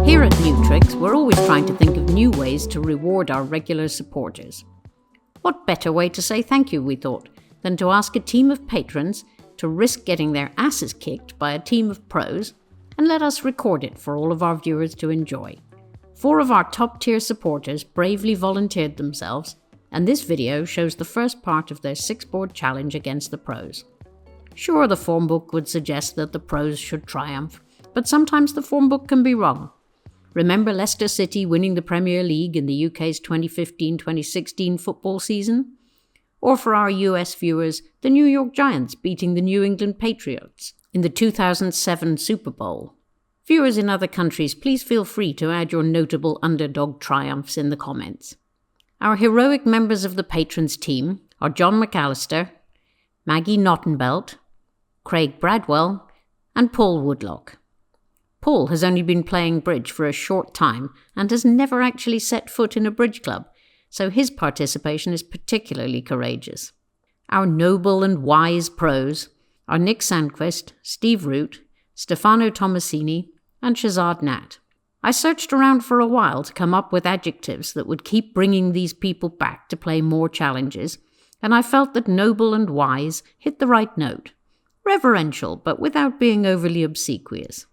Here at New Tricks, we're always trying to think of new ways to reward our regular supporters. What better way to say thank you, we thought, than to ask a team of patrons to risk getting their asses kicked by a team of pros and let us record it for all of our viewers to enjoy. 4 of our top-tier supporters bravely volunteered themselves, and this video shows the first part of their 6-board challenge against the pros. Sure, the form book would suggest that the pros should triumph, but sometimes the form book can be wrong. Remember Leicester City winning the Premier League in the UK's 2015-2016 football season? Or for our US viewers, the New York Giants beating the New England Patriots in the 2007 Super Bowl. Viewers in other countries, please feel free to add your notable underdog triumphs in the comments. Our heroic members of the patrons team are John McAllister, Maggie Nottenbelt, Craig Bradwell, and Paul Woodlock. Paul has only been playing bridge for a short time and has never actually set foot in a bridge club, so his participation is particularly courageous. Our noble and wise pros are Nick Sandquist, Steve Root, Stefano Tomasini, and Shazad Nat. I searched around for a while to come up with adjectives that would keep bringing these people back to play more challenges, and I felt that noble and wise hit the right note. Reverential, but without being overly obsequious.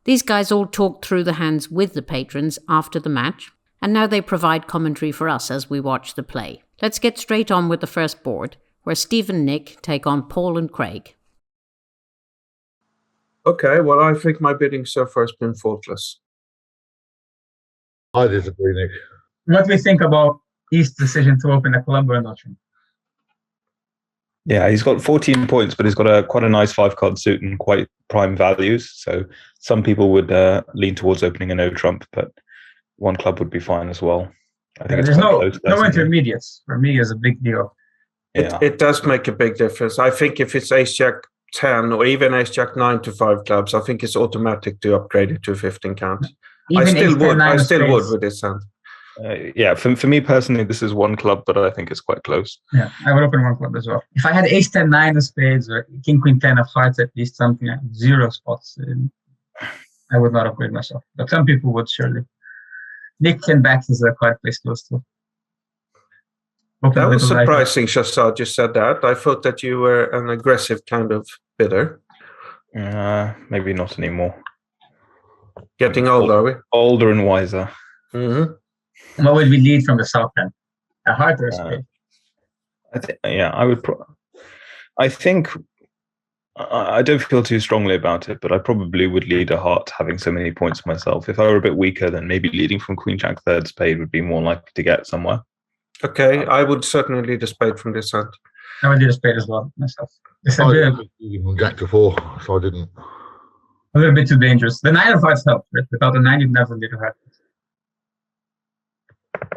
These guys all talked through the hands with the patrons after the match, and now they provide commentary for us as we watch the play. Let's get straight on with the first board, where Steve and Nick take on Paul and Craig. Okay, well, I think my bidding so far has been faultless. I disagree, Nick. What do we think about his decision to open a club or not? Yeah, he's got 14 points, but he's got quite a nice 5-card suit and quite prime values. So some people would lean towards opening a no trump, but one club would be fine as well. I think there's no intermediates. For me, is a big deal. Yeah. It does make a big difference. I think if it's Ace Jack 10 or even Ace Jack 9 to 5 clubs, I think it's automatic to upgrade it to a 15 count. I still would with this hand. For me personally, this is one club, but I think it's quite close. Yeah, I would open one club as well. If I had Ace 10 9 of spades or King Queen 10 of hearts, at least something like 0 spots, I would not upgrade myself. But some people would surely. Nick can back is a card place close to. That was surprising, Shazad, you said that. I thought that you were an aggressive kind of bidder. Maybe not anymore. Getting older, are we? Older and wiser. Mm-hmm. What would we lead from the south end? A heart or a spade? I would. I think I don't feel too strongly about it, but I probably would lead a heart, having so many points myself. If I were a bit weaker, then maybe leading from Queen Jack 3rd spade would be more likely to get somewhere. Okay, I would certainly lead a spade from this hand. I would lead a spade as well myself. I didn't even Jack to 4, so I didn't. A little bit too dangerous. The 9 of hearts helped. Right? Without the 9, you'd never lead a heart.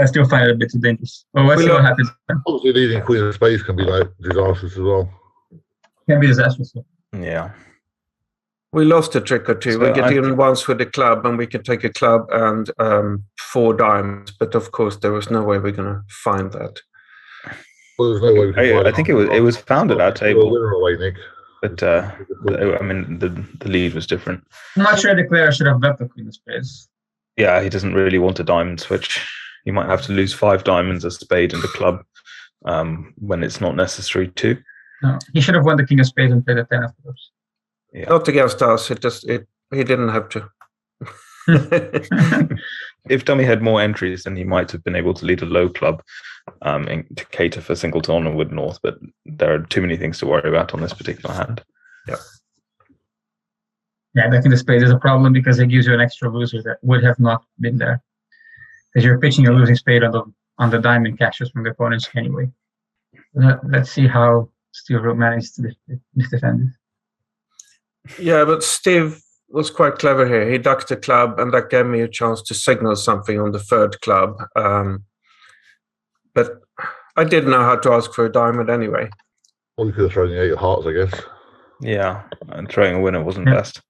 I still find it a bit too dangerous. Well, let's see what happens. Obviously, leading Queen of Spades can be like disastrous as well. Can be disastrous. Yeah. We lost a trick or two. So we get even once with the club, and we can take a club and 4 diamonds. But of course, there was no way we're going to find that. Well, there's no way we can find I think it was found at our table. Winner away, Nick. But I mean, the lead was different. I'm not sure the player should have bet the Queen of Spades. Yeah, he doesn't really want a diamond switch. He might have to lose 5 diamonds, a spade, and a club when it's not necessary to. No, he should have won the King of Spades and played the 10 of clubs. Yeah. Not against us. He didn't have to. If Dummy had more entries, then he might have been able to lead a low club to cater for Singleton or Wood North. But there are too many things to worry about on this particular hand. Yeah. Yeah, I think the spade is a problem because it gives you an extra loser that would have not been there. Because you're pitching a losing spade on the diamond cashes from the opponents anyway. Let's see how Steve Root managed to defend it. Yeah, but Steve was quite clever here. He ducked the club, and that gave me a chance to signal something on the 3rd club. But I didn't know how to ask for a diamond anyway. Well, you could have thrown the 8 of hearts, I guess. Yeah, and throwing a winner wasn't best.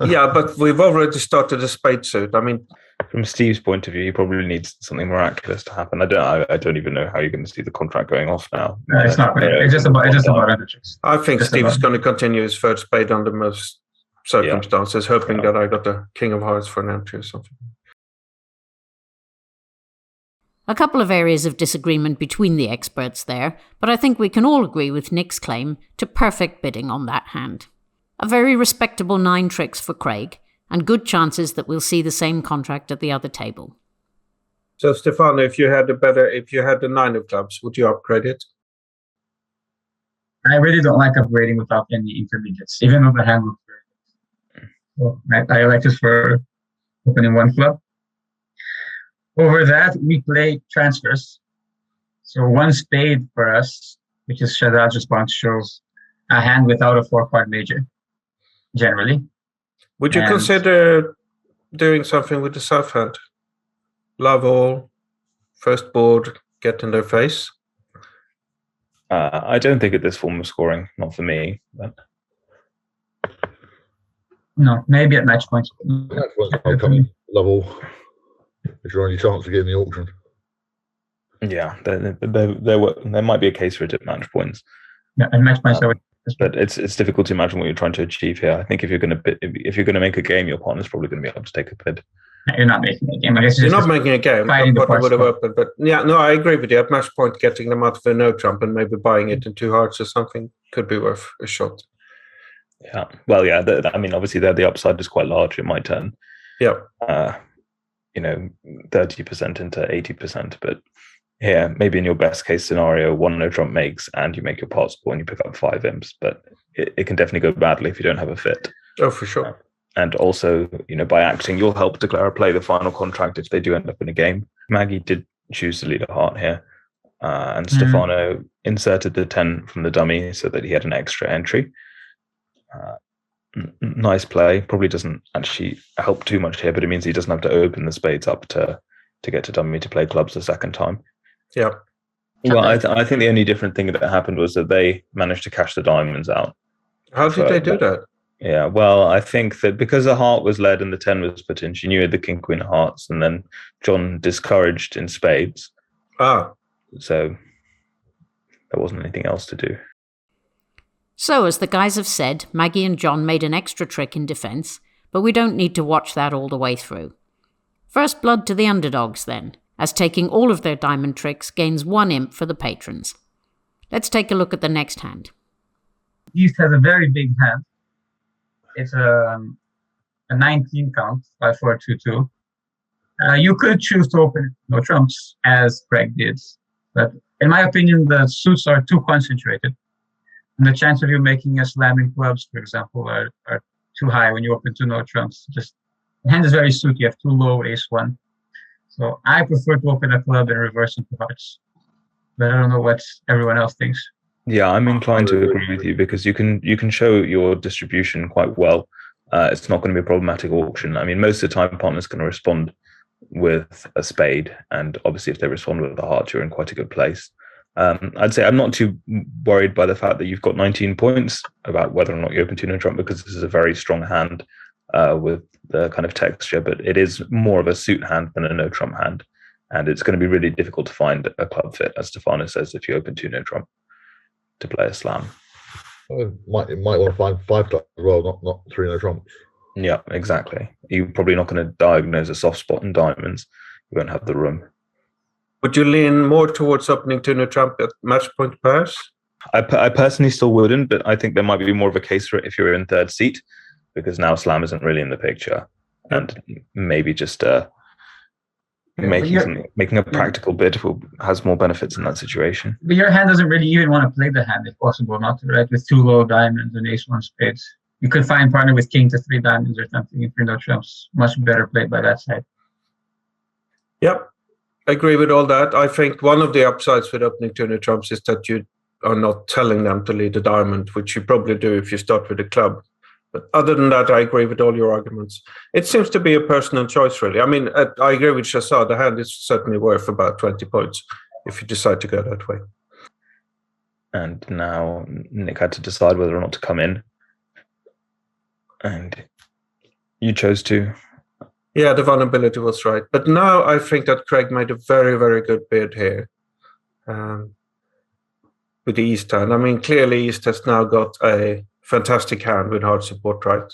Yeah, but we've already started a spade suit. I mean, from Steve's point of view, he probably needs something miraculous to happen. I don't even know how you're going to see the contract going off now. No, it's not. It's just about energy. I think Steve's going to continue his 3rd spade on the most circumstances, hoping that I got the King of Hearts for an entry or something. A couple of areas of disagreement between the experts there, but I think we can all agree with Nick's claim to perfect bidding on that hand. A very respectable 9 tricks for Craig, and good chances that we'll see the same contract at the other table. So Stefano, if you had the 9 of clubs, would you upgrade it? I really don't like upgrading without any intermediates, even though the hand looks very good. So I like this for opening 1 club. Over that, we play transfers. So 1 spade for us, which is Shadad's response, shows a hand without a 4-card major, generally. Would you consider doing something with the south hand? Love all, first board, get in their face? I don't think at this form of scoring, not for me. But... No, maybe at match points. Match points are coming level. It's your only chance to get in the auction. Yeah, there might be a case for it at match points. Yeah, and match points but it's difficult to imagine what you're trying to achieve here. I think if you're going to make a game, your partner's probably going to be able to take a bid. You're not making a game. I guess you're not making a game. I would have opened, but I agree with you. At match point, getting them out of a no trump and maybe buying it in 2 hearts or something could be worth a shot. Yeah. Well, yeah. Obviously, the upside is quite large. It might turn. Yeah. 30% into 80%, but here, maybe in your best case scenario, 1 no trump makes and you make your pot score and you pick up 5 imps, but it can definitely go badly if you don't have a fit. Oh, for sure. And also, by acting, you'll help declare a play the final contract if they do end up in a game. Maggie did choose to lead a heart here, and Stefano inserted the 10 from the dummy so that he had an extra entry. Nice play. Probably doesn't actually help too much here, but it means he doesn't have to open the spades up to get to dummy to play clubs the second time. Yeah. Well, I think the only different thing that happened was that they managed to cash the diamonds out. How did they do that? Yeah, well, I think that because the heart was led and the 10 was put in, she knew the king, queen of hearts, and then John discouraged in spades. So there wasn't anything else to do. So, as the guys have said, Maggie and John made an extra trick in defence, but we don't need to watch that all the way through. First blood to the underdogs then, as taking all of their diamond tricks gains 1 imp for the patrons. Let's take a look at the next hand. East has a very big hand. It's a 19 count, 5-4-2-2. You could choose to open no trumps, as Craig did, but in my opinion, the suits are too concentrated. And the chance of you making a slamming clubs, for example, are too high when you open 2 no trumps. Just the hand is very suited. You have 2 low, ace-1. So I prefer to open a club and reverse into hearts. But I don't know what everyone else thinks. Yeah, I'm inclined to agree with you because you can show your distribution quite well. It's not going to be a problematic auction. I mean, most of the time, partners going to respond with a spade, and obviously, if they respond with a heart, you're in quite a good place. I'd say I'm not too worried by the fact that you've got 19 points about whether or not you open 2 no trump, because this is a very strong hand with the kind of texture, but it is more of a suit hand than a no trump hand, and it's going to be really difficult to find a club fit, as Stefano says, if you open 2 no trump to play a slam. You might want to find 5 clubs as well, not 3 no trumps. Yeah, exactly. You're probably not going to diagnose a soft spot in diamonds. You won't have the room. Would you lean more towards opening 2 no trump at match point pairs? I personally still wouldn't, but I think there might be more of a case for it if you're in third seat, because now slam isn't really in the picture, and maybe just making a practical bid has more benefits in that situation. But your hand doesn't really even want to play the hand if possible, not to, right? With 2 low diamonds and ace-1 spades. You could find partner with king to 3 diamonds or something in 3 no trumps. Much better played by that side. Yep. I agree with all that. I think one of the upsides with opening 2 no trumps is that you are not telling them to lead a diamond, which you probably do if you start with a club. But other than that, I agree with all your arguments. It seems to be a personal choice, really. I mean, I agree with Shazad. The hand is certainly worth about 20 points if you decide to go that way. And now Nick had to decide whether or not to come in. And you chose to. Yeah, the vulnerability was right. But now I think that Craig made a very, very good bid here with the East hand. I mean, clearly East has now got a fantastic hand with hard support, right?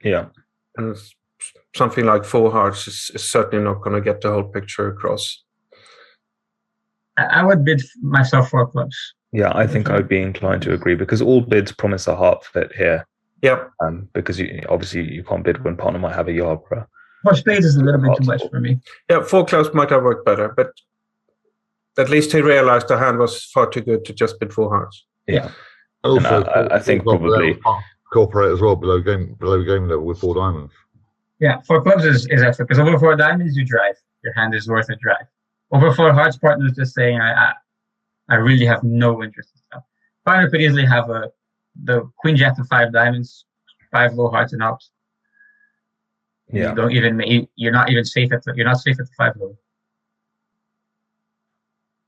Yeah. And something like 4 hearts is certainly not going to get the whole picture across. I would bid myself 4 clubs. Yeah, I think I'd be inclined to agree because all bids promise a heart fit here. Yep. Because obviously you can't bid when partner might have a Yarborough. 4 spades is a little bit too much for me. Yeah, 4 clubs might have worked better, but at least he realized the hand was far too good to just bid 4 hearts. Yeah. And also, I think probably cooperate as well below game level with 4 diamonds. Yeah, 4 clubs is excellent because over 4 diamonds you drive. Your hand is worth a drive. Over 4 hearts, partner is just saying, I really have no interest in stuff. Partner could easily have the queen jack to 5 diamonds, 5 low hearts and out. Yeah. You don't even you're not safe at the 5 low.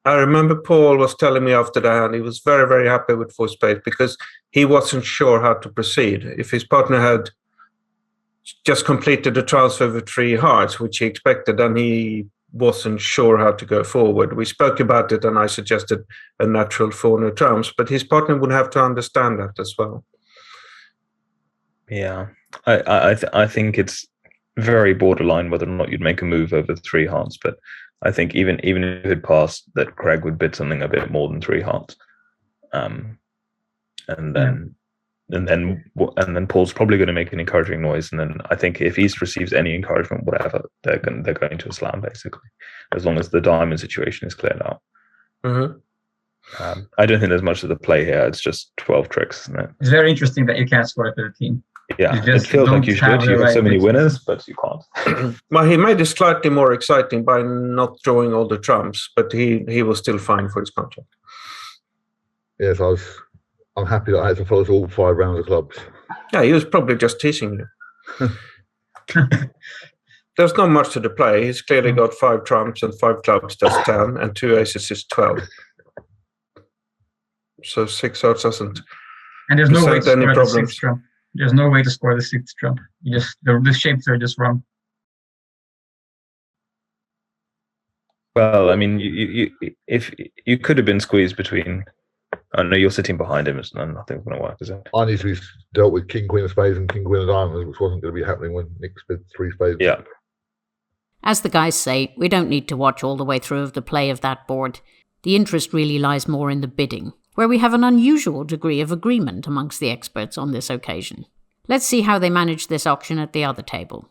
I remember Paul was telling me after the hand he was very, very happy with 4 spades because he wasn't sure how to proceed. If his partner had just completed the transfer with 3 hearts, which he expected, then he wasn't sure how to go forward. We spoke about it and I suggested a natural 4 no trumps, but his partner would have to understand that as well. Yeah, I think it's very borderline whether or not you'd make a move over 3 hearts, but I think even if it passed, that Craig would bid something a bit more than 3 hearts, and then Paul's probably going to make an encouraging noise, and then I think if East receives any encouragement, whatever, they're going to a slam basically, as long as the diamond situation is cleared out. Mm-hmm. I don't think there's much of the play here. It's just 12 tricks, isn't it? It's very interesting that you can't score 13. Yeah, it feels like you should. You have so many winners, but you can't. Well, he made it slightly more exciting by not drawing all the trumps, but he was still fine for his contract. Yes, I'm happy that I had to follow all 5 rounds of clubs. Yeah, he was probably just teasing you. There's not much to the play. He's clearly got 5 trumps and 5 clubs, that's 10, and 2 aces is 12. So 6 hearts doesn't. And there's no way to any score problems. the 6th trump. There's no way to score the 6th trump. The shapes are just wrong. Well, I mean, if you could have been squeezed between. I know you're sitting behind him, and nothing's going to work, is it? I need to be dealt with king, queen of spades and king, queen of diamonds, which wasn't going to be happening when Nick bid 3 spades. Yeah. As the guys say, we don't need to watch all the way through of the play of that board. The interest really lies more in the bidding, where we have an unusual degree of agreement amongst the experts on this occasion. Let's see how they manage this auction at the other table.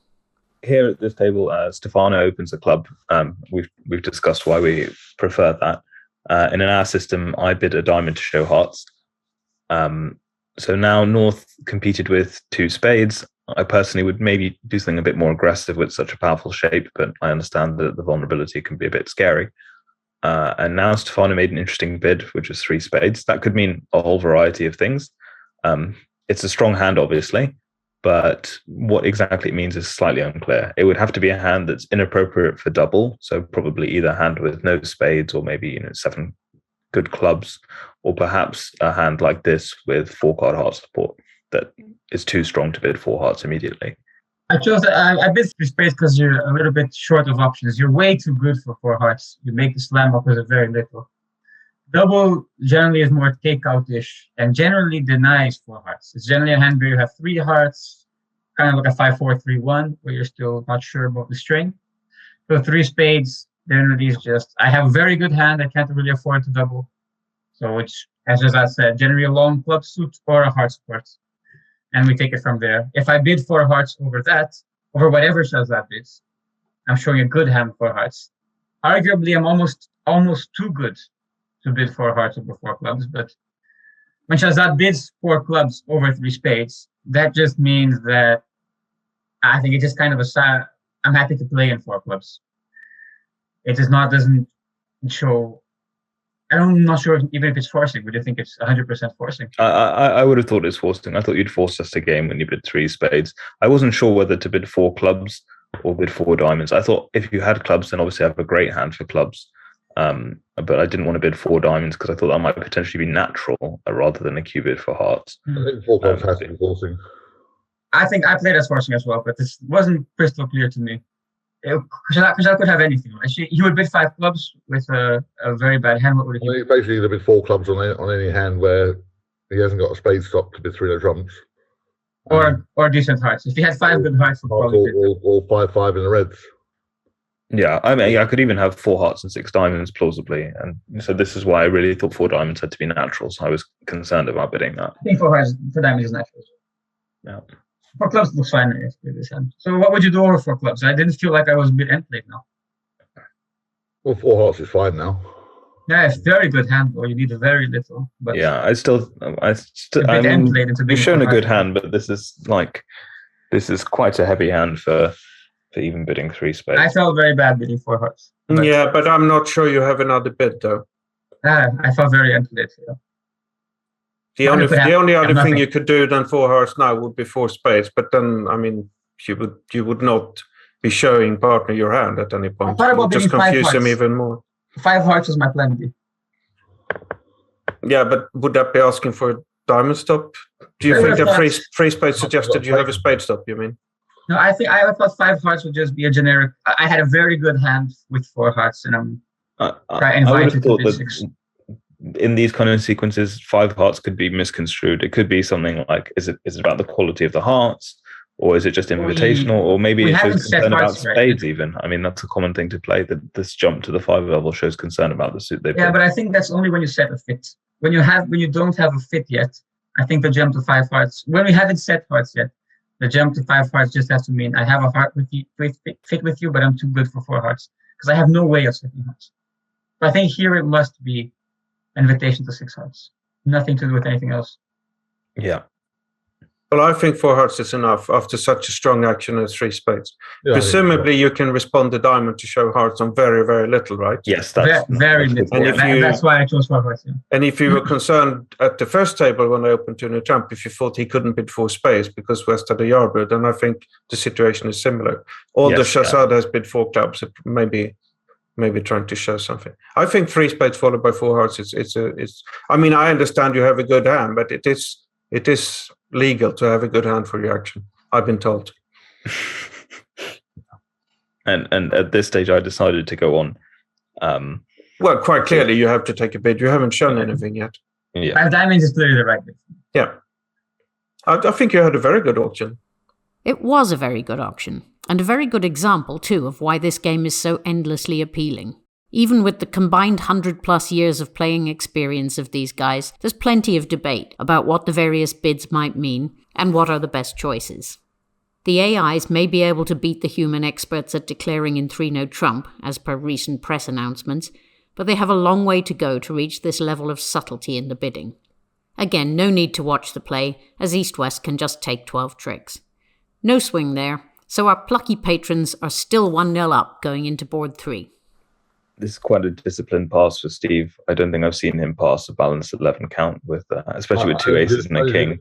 Here at this table, Stefano opens a club. We've discussed why we prefer that. In our system, I bid a diamond to show hearts. So now North competed with 2 spades. I personally would maybe do something a bit more aggressive with such a powerful shape, but I understand that the vulnerability can be a bit scary. And now Stefano made an interesting bid, which is 3 spades. That could mean a whole variety of things. It's a strong hand, obviously, but what exactly it means is slightly unclear. It would have to be a hand that's inappropriate for double, so probably either a hand with no spades or maybe 7 good clubs, or perhaps a hand like this with 4-card heart support that is too strong to bid 4 hearts immediately. I bid 3 spades because you're a little bit short of options. You're way too good for 4 hearts. You make the slam up with a very little. Double generally is more takeout-ish and generally denies 4 hearts. It's generally a hand where you have 3 hearts, kind of like a 5-4-3-1, where you're still not sure about the string. So 3 spades generally is just, I have a very good hand, I can't really afford to double. So it's, as I said, generally a long club suit or a heart support. And we take it from there. If I bid 4 hearts over that, over whatever Shahzad bids, I'm showing a good hand 4 hearts. Arguably, I'm almost too good to bid 4 hearts over 4 clubs, but when Shahzad bids 4 clubs over 3 spades, that just means that I think it's just kind of I'm happy to play in 4 clubs. It doesn't show. I'm not sure even if it's forcing. Would you think it's 100% forcing? I would have thought it's forcing. I thought you'd force us a game when you bid 3 spades. I wasn't sure whether to bid 4 clubs or bid 4 diamonds. I thought if you had clubs, then obviously I have a great hand for clubs. But I didn't want to bid 4 diamonds because I thought that might potentially be natural rather than a Q bid for hearts. I think 4 clubs has to be forcing. I think I played as forcing as well, but this wasn't crystal clear to me. Because I could have anything. He would bid 5 clubs with a very bad hand. What would he bid? Basically, he'd bid 4 clubs on any hand where he hasn't got a spade stop to bid 3 no trumps. or decent hearts. If he had 5 good hearts, he'd probably fit them. Or 5-5 in the reds. Yeah, I mean, I could even have 4 hearts and 6 diamonds plausibly, and so this is why I really thought 4 diamonds had to be natural. So I was concerned about bidding that. I think 4 hearts, 4 diamonds is natural. Yeah. 4 clubs looks fine with this hand. So what would you do over 4 clubs? I didn't feel like I was a bit end played now. Well, 4 hearts is fine now. Yeah, it's very good hand, or you need a very little. But Yeah, a bit end played into you've shown a good hearts. hand, but this is quite a heavy hand for even bidding 3 spades. I felt very bad bidding 4 hearts. Yeah, but I'm not sure you have another bid though. I felt very end played. Yeah. The only other thing nothing. you could do than 4 hearts now would be 4 spades, but then I mean you would not be showing partner your hand at any point. thought about You just bidding 5 confuse him hearts. even more. 5 hearts was my plan B. Yeah, but would that be asking for a diamond stop? Do you I think would've that thought- free spades suggested you have a spade stop, you mean? No, I thought 5 hearts would just be a generic. I had a very good hand with 4 hearts, and I'm I Right, would invited have to thought bid that 6. in these kind of sequences, 5 hearts could be misconstrued. It could be something like, is it about the quality of the hearts, or is it just invitational, or maybe we it haven't shows set concern about hearts, right? spades even. I mean, that's a common thing to play, that this jump to the 5 level shows concern about the suit they've Yeah, got. but I think that's only when you set a fit. When you don't have a fit yet, I think the jump to 5 hearts. When we haven't set hearts yet, the jump to 5 hearts just has to mean I have a heart with you, fit with you, but I'm too good for 4 hearts because I have no way of setting hearts. But I think here it must be invitation to 6 hearts. Nothing to do with anything else. Yeah. Well, I think 4 hearts is enough after such a strong action as 3 spades. Yeah, Presumably, you can respond the diamond to show hearts on very, very little, right? Yes, Very, that's very that's little. And Yeah, if you- that's why I chose 4 hearts. Yeah. And if you were concerned at the first table when I opened to the trump, if you thought he couldn't bid 4 spades because West had a yardbird, then I think the situation is similar. Although Yes, yeah. Shahzad has bid 4 clubs, it maybe trying to show something. I think 3 spades followed by 4 hearts. It's. I mean, I understand you have a good hand, but it is legal to have a good hand for your action. I've been told. and at this stage, I decided to go on. Well, quite clearly, you have to take a bid. You haven't shown anything yet. Yeah, 5 diamonds is clearly the right bid. Yeah. I think you had a very good auction. It was a very good auction, and a very good example, too, of why this game is so endlessly appealing. Even with the combined 100+ years of playing experience of these guys, there's plenty of debate about what the various bids might mean and what are the best choices. The AIs may be able to beat the human experts at declaring in 3-no trump, as per recent press announcements, but they have a long way to go to reach this level of subtlety in the bidding. Again, no need to watch the play, as East-West can just take 12 tricks. No swing there, so our plucky patrons are still 1-0 up going into board 3. this is quite a disciplined pass for Steve. I don't think I've seen him pass a balanced 11 count with, especially with 2 aces and a king.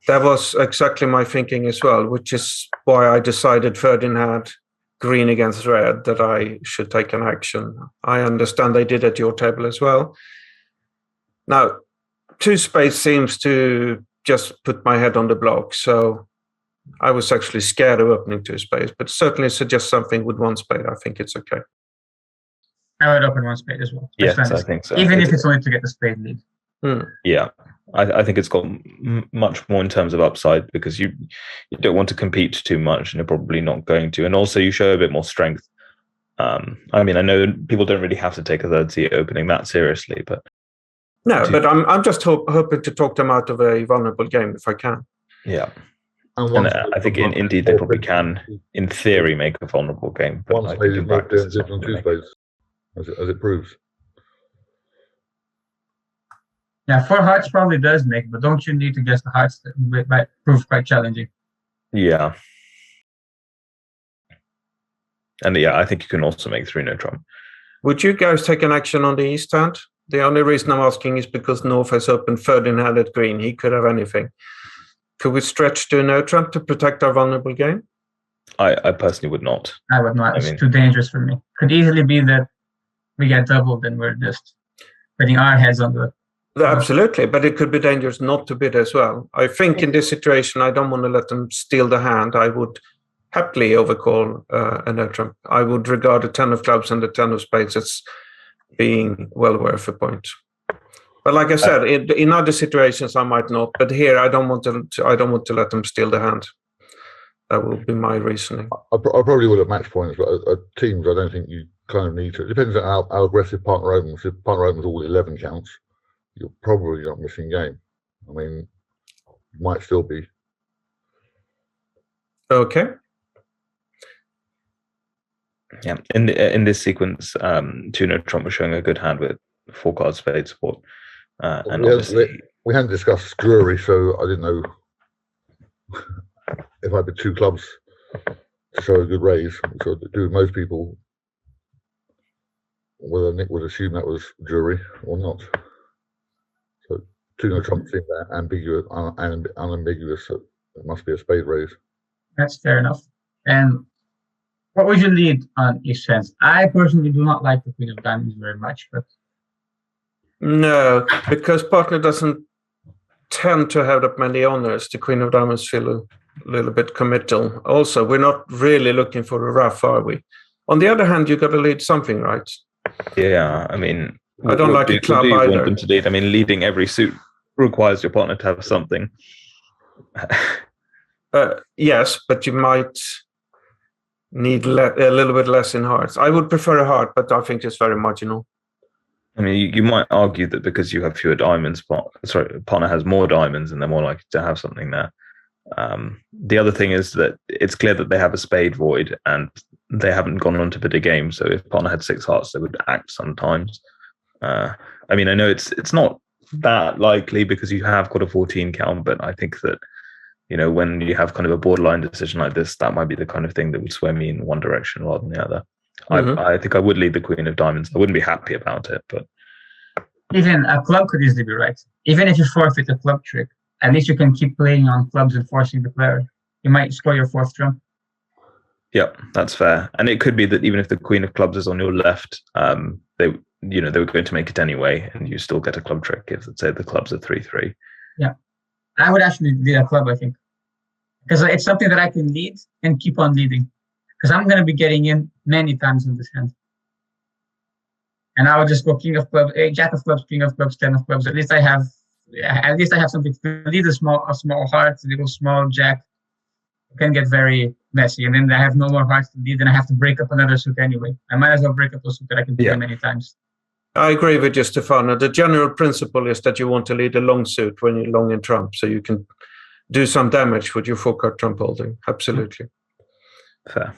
That was exactly my thinking as well, which is why I decided Ferdinand green against red that I should take an action. I understand they did at your table as well. Now, 2 spades seems to just put my head on the block, so I was actually scared of opening 2 spades, but certainly suggest something with 1 spade. I think it's okay. I would open 1 spade as well. Yes, I think so. Even if it's only to get the spade lead. Yeah, I think it's got much more in terms of upside because you don't want to compete too much, and you're probably not going to. And also, you show a bit more strength. I mean, I know people don't really have to take a third seat opening that seriously, but no, but I'm just hoping to talk them out of a vulnerable game if I can. Yeah, and I think indeed they probably can, in theory, make a vulnerable game. But 1 spade is more different than 2 spades, as it proves. Yeah, 4 hearts probably does make, but don't you need to guess the hearts that might prove quite challenging? Yeah. And yeah, I think you can also make 3-no trump. Would you guys take an action on the east hand? The only reason I'm asking is because North has opened Ferdinand at green. He could have anything. Could we stretch to no trump to protect our vulnerable game? I personally would not. I would not. It's too dangerous for me. Could easily be that we get doubled and we're just putting our heads on the... Absolutely, but it could be dangerous not to bid as well. I think in this situation, I don't want to let them steal the hand. I would happily overcall a no trump. I would regard the 10 of clubs and the 10 of spades as being well worth a point. But like I said, in other situations I might not. But here I don't want to let them steal the hand. That will be my reasoning. I probably would at match points, but at teams, I don't think you kind of need to. It depends on how aggressive partner opens. If partner opens all 11 counts, you're probably not missing game. I mean, you might still be. Okay. Yeah, in this sequence, Tuno Trump was showing a good hand with 4-card spade support, and obviously we hadn't discussed Drury, so I didn't know if I had 2 clubs to show a good raise. So do most people, whether Nick would assume that was Drury or not. So Tuno Trump seemed ambiguous, unambiguous. So it must be a spade raise. That's fair enough. And what would you lead on each sense? I personally do not like the Queen of Diamonds very much, but no, because partner doesn't tend to have that many honors. The Queen of Diamonds feel a little bit committal. Also, we're not really looking for a ruff, are we? On the other hand, you got to lead something, right? Yeah, I mean, I don't like a club you either. Want them to lead? I mean, leading every suit requires your partner to have something. Yes, but you might need a little bit less in hearts. I would prefer a heart, but I think it's very marginal. I mean, you might argue that because you have fewer diamonds, partner has more diamonds and they're more likely to have something there. The other thing is that it's clear that they have a spade void and they haven't gone on to bid a game. So if partner had 6 hearts, they would act sometimes. I mean, I know it's not that likely because you have got a 14 count, but I think that, you know, when you have kind of a borderline decision like this, that might be the kind of thing that would sway me in one direction rather than the other. Mm-hmm. I think I would lead the Queen of Diamonds. I wouldn't be happy about it, but even a club could easily be right. Even if you forfeit a club trick, at least you can keep playing on clubs and forcing the player. You might score your 4th trump. Yep, that's fair. And it could be that even if the Queen of Clubs is on your left, they were going to make it anyway, and you still get a club trick if, let's say, the clubs are 3-3. Yeah, I would actually lead a club, I think, because it's something that I can lead and keep on leading. Because I'm going to be getting in many times in this hand. And I would just go King of Clubs, Jack of Clubs, King of Clubs, 10 of Clubs. At least I have something to lead. A small heart, a little small Jack. It can get very messy, and then I have no more hearts to lead, and I have to break up another suit anyway. I might as well break up a suit that I can play many times. I agree with you, Stefano. The general principle is that you want to lead a long suit when you're long in trump, so you can do some damage with your 4-card trump holding. Absolutely. Fair.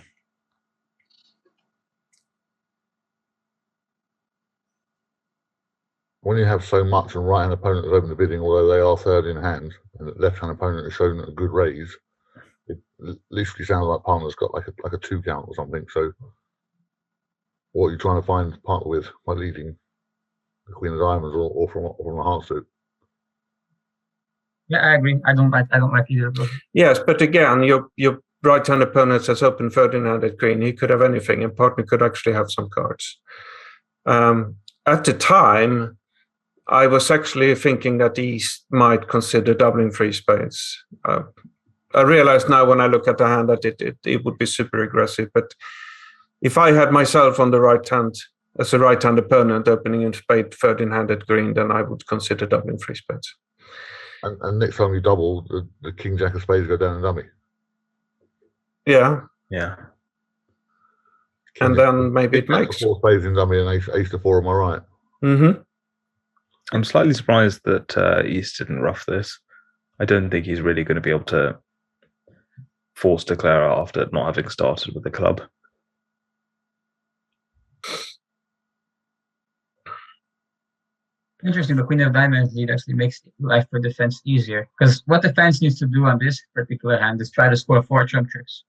When you have so much and right-hand opponent is open to bidding, although they are third in hand, and the left-hand opponent has shown a good raise, it literally sounds like partner's got like a 2 count or something. So what are you trying to find partner with by leading the Queen of Diamonds or from a heart suit? Yeah, I agree. I don't like either of those. Yes, but again, your right-hand opponent has open Ferdinand Queen. He could have anything, and partner could actually have some cards. At the time, I was actually thinking that he might consider doubling 3 spades. I realize now when I look at the hand that it would be super aggressive. But if I had myself on the right hand as a right-hand opponent opening in spade third-handed green, then I would consider doubling 3 spades. And next time you double, the King Jack of spades go down and dummy. Yeah. Yeah. And then maybe it makes 4 spades in dummy and ace to 4. Am I right? Mm-hmm. I'm slightly surprised that East didn't rough this. I don't think he's really going to be able to force declare after not having started with the club. Interesting. The Queen of Diamonds lead actually makes life for defense easier, because what defense needs to do on this particular hand is try to score 4 trump tricks,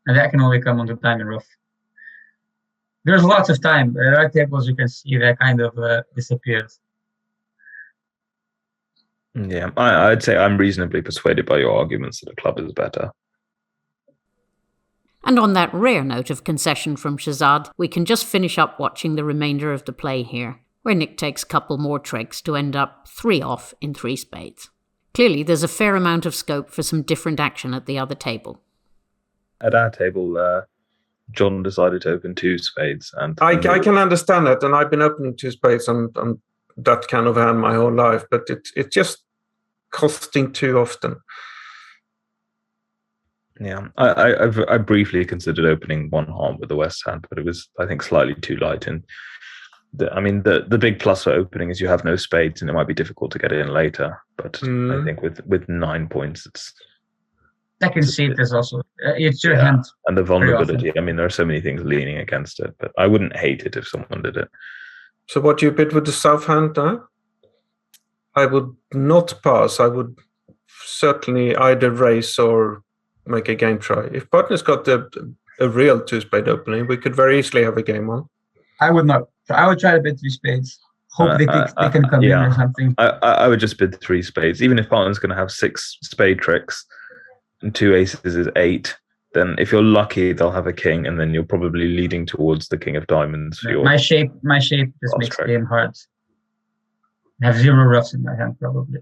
and that can only come on the diamond rough. There's lots of time. There are tables you can see that kind of disappears. Yeah, I'd say I'm reasonably persuaded by your arguments that a club is better. And on that rare note of concession from Shazad, we can just finish up watching the remainder of the play here, where Nick takes a couple more tricks to end up 3 off in 3 spades. Clearly, there's a fair amount of scope for some different action at the other table. At our table, John decided to open 2 spades. And I can understand that, and I've been opening 2 spades on that kind of hand my whole life, but it's just costing too often. Yeah, I briefly considered opening one heart with the West hand, but it was, I think, slightly too light. And the big plus for opening is you have no spades, and it might be difficult to get in later. But I think with 9 points, it's Second seat is also it's your hand. And the vulnerability. I mean, there are so many things leaning against it, but I wouldn't hate it if someone did it. So what do you bid with the south hand now? I would not pass. I would certainly either raise or make a game try. If partner's got a real two-spade opening, we could very easily have a game on. I would not. I would try to bid 3 spades. Hope they can come in or something. I would just bid 3 spades. Even if partner's going to have 6 spade tricks and 2 aces is 8, then if you're lucky, they'll have a king, and then you're probably leading towards the king of diamonds. For your my shape just makes the game hard. I have 0 roughs in my hand, probably.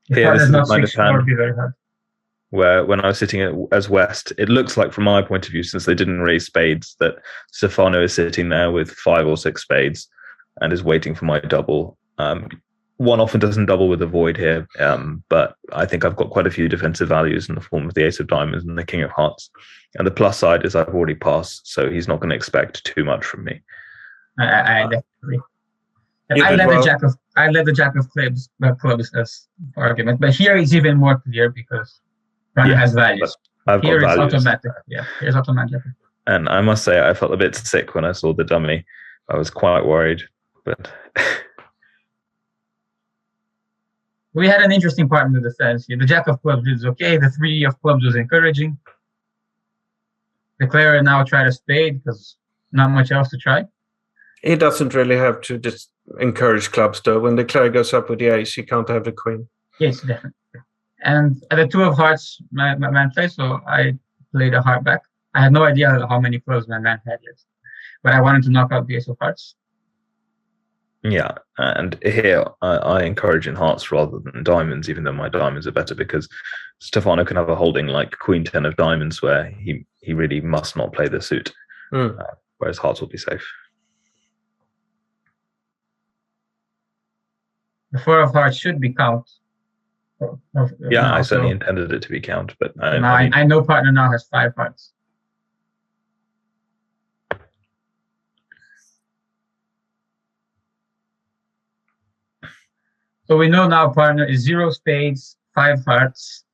If this is not the kind of 6, it would be very hard. Where when I was sitting as West, it looks like, from my point of view, since they didn't raise spades, that Stefano is sitting there with 5 or 6 spades and is waiting for my double. One often doesn't double with a void here, but I think I've got quite a few defensive values in the form of the ace of diamonds and the king of hearts. And the plus side is I've already passed, so he's not going to expect too much from me. I agree. I let the jack of clubs as argument, but here it's even more clear because Runner has values. I've here got it's values. automatic. Yeah, here's automatic. And I must say, I felt a bit sick when I saw the dummy. I was quite worried, but we had an interesting part in the defense here. The jack of clubs is okay. The 3 of clubs was encouraging. Declare now try to spade because not much else to try. He doesn't really have to just encourage clubs, though. When the player goes up with the ace, he can't have the queen. Yes, definitely. And at the 2 of hearts, my man played, so I played a heart back. I had no idea how many clubs my man had yet, but I wanted to knock out the ace of hearts. yeah. And here I encourage in hearts rather than diamonds, even though my diamonds are better, because Stefano can have a holding like queen 10 of diamonds where he really must not play the suit, whereas hearts will be safe. The 4 of hearts should be count. Yeah, I certainly intended it to be count, but I know partner now has 5 hearts. So we know now partner is 0 spades, 5 hearts,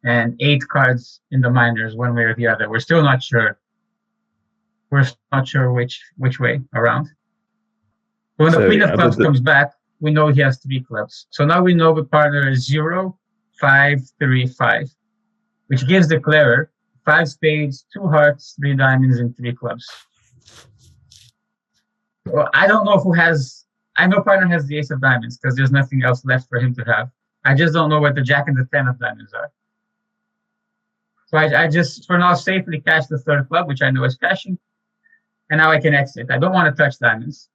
and 8 cards in the minors, one way or the other. We're still not sure. We're not sure which way around. But when the queen of clubs comes back, we know he has 3 clubs. So now we know the partner is 0, 5, 3, 5, which gives the declarer 5 spades, 2 hearts, 3 diamonds, and 3 clubs. Well, I don't know who has. I know partner has the ace of diamonds because there's nothing else left for him to have. I just don't know what the jack and the 10 of diamonds are. So I just, for now, safely cash the 3rd club, which I know is cashing. And now I can exit. I don't want to touch diamonds.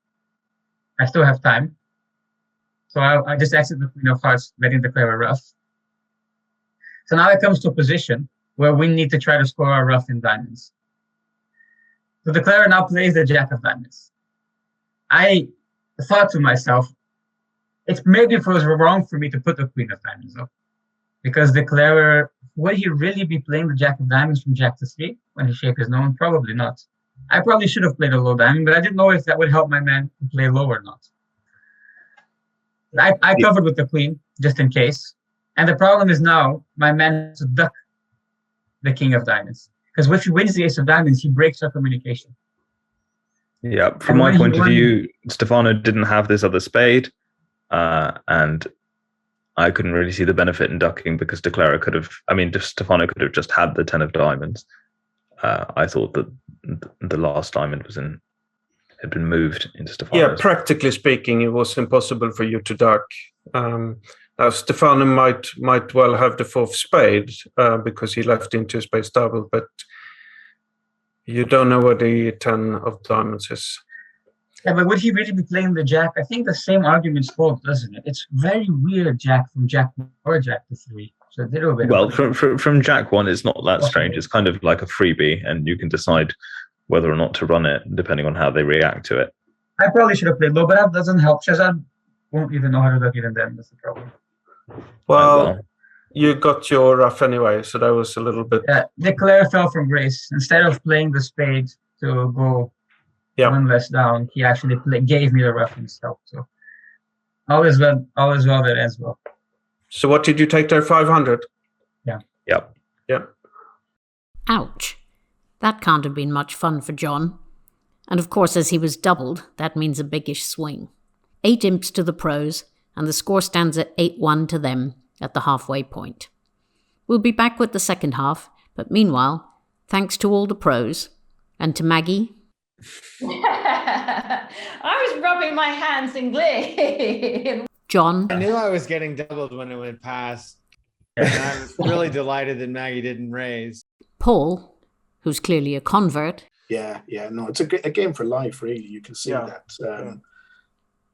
I still have time. So I just exit the queen of hearts, letting the declare a rough. So now it comes to a position where we need to try to score a rough in diamonds. The declarer now plays the jack of diamonds. I thought to myself, maybe it was wrong for me to put the queen of diamonds up, because declarer, would he really be playing the jack of diamonds from jack to 3 when his shape is known? Probably not. I probably should have played a low diamond, but I didn't know if that would help my man to play low or not. I covered with the queen just in case, and the problem is now my man has to duck the king of diamonds, because if he wins the ace of diamonds, he breaks our communication. Yeah, from my point of view, Stefano didn't have this other spade, and I couldn't really see the benefit in ducking because Stefano could have just had the 10 of diamonds. I thought that the last diamond had been moved into Stefano's. Yeah, practically speaking, it was impossible for you to duck. Now Stefano might well have the 4th spade because he left into spades double, but you don't know what the 10 of diamonds is. Yeah, but would he really be playing the jack? I think the same arguments hold, doesn't it? It's very weird, jack from jack 1 or jack to 3. So a little bit. Well, from jack 1, it's not that strange. It's kind of like a freebie, and you can decide whether or not to run it depending on how they react to it. I probably should have played low, but that doesn't help. Shahzad won't even know how to duck even then. That's the problem. Well, you got your rough anyway, so that was a little bit. Declare fell from grace. Instead of playing the spade to go one less down, he actually gave me the rough himself. So all is well that ends well. So what did you take there? 500? Yeah. Yep. Yeah. Ouch. That can't have been much fun for John. And of course, as he was doubled, that means a biggish swing. 8 imps to the pros, and the score stands at 8-1 to them at the halfway point. We'll be back with the second half, but meanwhile, thanks to all the pros, and to Maggie. I was rubbing my hands in glee. John. I knew I was getting doubled when it went past. And I was really delighted that Maggie didn't raise. Paul, who's clearly a convert. Yeah, no, it's a game for life, really. You can see that.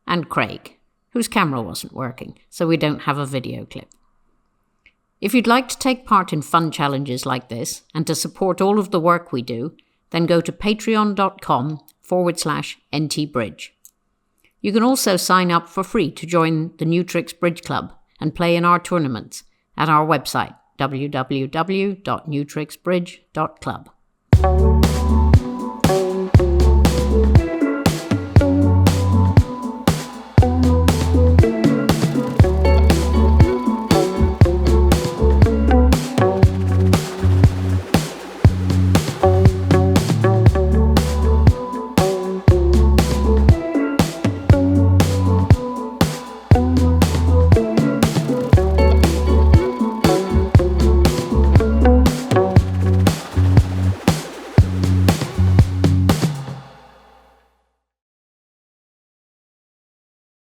And Craig, whose camera wasn't working, so we don't have a video clip. If you'd like to take part in fun challenges like this and to support all of the work we do, then go to patreon.com/NTBridge. You can also sign up for free to join the New Tricks Bridge Club and play in our tournaments at our website, www.newtricksbridge.club.